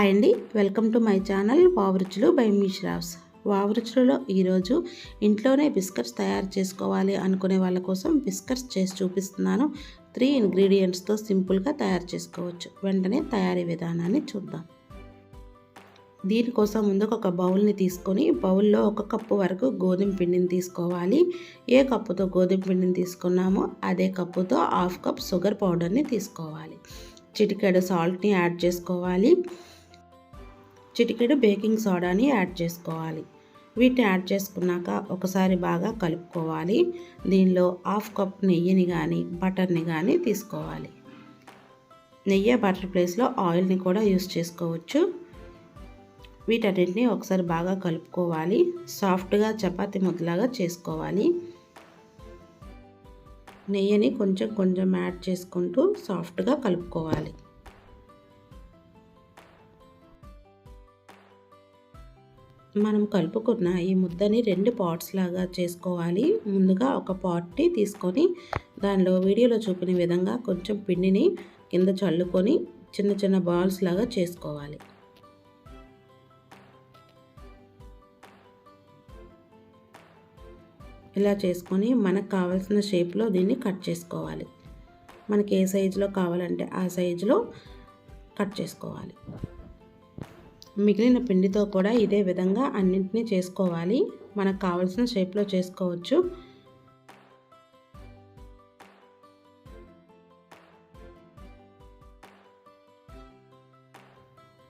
Hi అండి, welcome to my channel wow రుచులు by me Shravs. Wow రుచులలో ఈరోజు ఇంట్లోనే బిస్కెట్స్ తయారు చేసుకోవాలి అనుకునే వాళ్ళ కోసం బిస్కెట్స్ చేసి చూపిస్తున్నాను. 3 ఇంగ్రీడియంట్స్తో సింపుల్గా తయారు చేసుకోవచ్చు. వెంటనే తయారీ విధానాన్ని చూద్దాం. దీనికోసం ముందుకు ఒక బౌల్ని తీసుకొని బౌల్లో 1 కప్పు వరకు గోధుమ పిండిని తీసుకోవాలి. ఏ కప్పుతో గోధుమ పిండిని తీసుకున్నామో అదే కప్పుతో 1/2 కప్ షుగర్ పౌడర్ని తీసుకోవాలి. చిటికెడు సాల్ట్ని యాడ్ చేసుకోవాలి. చిటికెడు బేకింగ్ సోడాని యాడ్ చేసుకోవాలి. వీటిని యాడ్ చేసుకున్నాక ఒకసారి బాగా కలుపుకోవాలి. దీనిలో 1/2 కప్ నెయ్యిని కానీ బటర్ని కానీ తీసుకోవాలి. నెయ్యి బటర్ ప్లేస్లో ఆయిల్ని కూడా యూస్ చేసుకోవచ్చు. వీటన్నిటిని ఒకసారి బాగా కలుపుకోవాలి. సాఫ్ట్గా చపాతీ ముద్దలాగా చేసుకోవాలి. నెయ్యిని కొంచెం కొంచెం యాడ్ చేసుకుంటూ సాఫ్ట్గా కలుపుకోవాలి. మనం కలుపుకున్న ఈ ముద్దని 2 పార్ట్స్ లాగా చేసుకోవాలి. ముందుగా ఒక పార్ట్ని తీసుకొని దానిలో వీడియోలో చూపిన విధంగా కొంచెం పిండిని కింద చల్లుకొని చిన్న చిన్న బాల్స్ లాగా చేసుకోవాలి. ఇలా చేసుకొని మనకు కావాల్సిన షేప్లో దీన్ని కట్ చేసుకోవాలి. మనకి ఏ సైజులో కావాలంటే ఆ సైజులో కట్ చేసుకోవాలి. మిగిలిన పిండితో కూడా ఇదే విధంగా అన్నింటినీ చేసుకోవాలి. మనకు కావాల్సిన షేప్లో చేసుకోవచ్చు.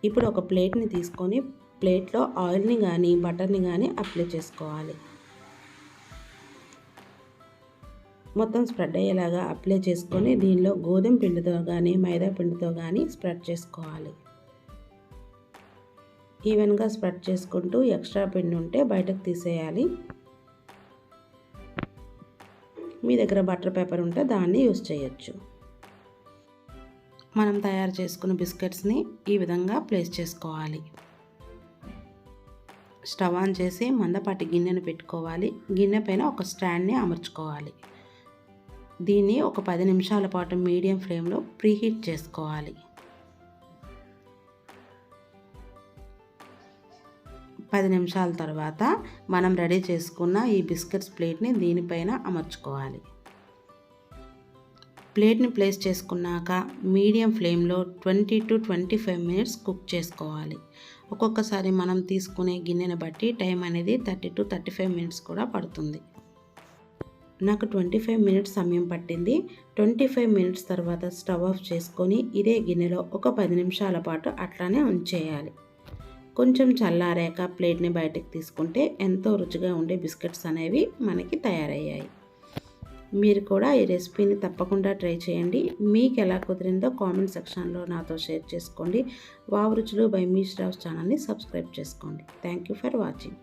ఇప్పుడు ఒక ప్లేట్ని తీసుకొని ప్లేట్లో ఆయిల్ని కానీ బటర్ని కానీ అప్లై చేసుకోవాలి. మొత్తం స్ప్రెడ్ అయ్యేలాగా అప్లై చేసుకొని దీనిలో గోధుమ పిండితో కానీ మైదా పిండితో కానీ స్ప్రెడ్ చేసుకోవాలి. ఈవెన్గా స్ప్రెడ్ చేసుకుంటూ ఎక్స్ట్రా పిండి ఉంటే బయటకు తీసేయాలి. మీ దగ్గర బటర్ పేపర్ ఉంటే దాన్ని యూస్ చేయొచ్చు. మనం తయారు చేసుకున్న బిస్కెట్స్ని ఈ విధంగా ప్లేస్ చేసుకోవాలి. స్టవ్ ఆన్ చేసి మందపాటి గిన్నెను పెట్టుకోవాలి. గిన్నె పైన ఒక స్టాండ్ని అమర్చుకోవాలి. దీన్ని ఒక 10 నిమిషాల పాటు మీడియం ఫ్లేమ్లో ప్రీహీట్ చేసుకోవాలి. 10 నిమిషాల తర్వాత మనం రెడీ చేసుకున్న ఈ బిస్కెట్స్ ప్లేట్ని దీనిపైన అమర్చుకోవాలి. ప్లేట్ని ప్లేస్ చేసుకున్నాక మీడియం ఫ్లేమ్లో 20 to 25 మినిట్స్ కుక్ చేసుకోవాలి. ఒక్కొక్కసారి మనం తీసుకునే గిన్నెని బట్టి టైం అనేది 30 to 35 మినిట్స్ కూడా పడుతుంది. నాకు 25 మినిట్స్ సమయం పట్టింది. 25 మినిట్స్ తర్వాత స్టవ్ ఆఫ్ చేసుకొని ఇదే గిన్నెలో ఒక 10 నిమిషాల పాటు అట్లానే ఉంచేయాలి. కొంచెం చల్లారాక ప్లేట్ని బయటకు తీసుకుంటే ఎంతో రుచిగా ఉండే బిస్కెట్స్ అనేవి మనకి తయారయ్యాయి. మీరు కూడా ఈ రెసిపీని తప్పకుండా ట్రై చేయండి. మీకు ఎలా కుదిరిందో కామెంట్ సెక్షన్లో నాతో షేర్ చేసుకోండి. వావ్ రుచులు బై మీ శ్రావ్స్ ఛానల్ని సబ్స్క్రైబ్ చేసుకోండి. Thank you for watching.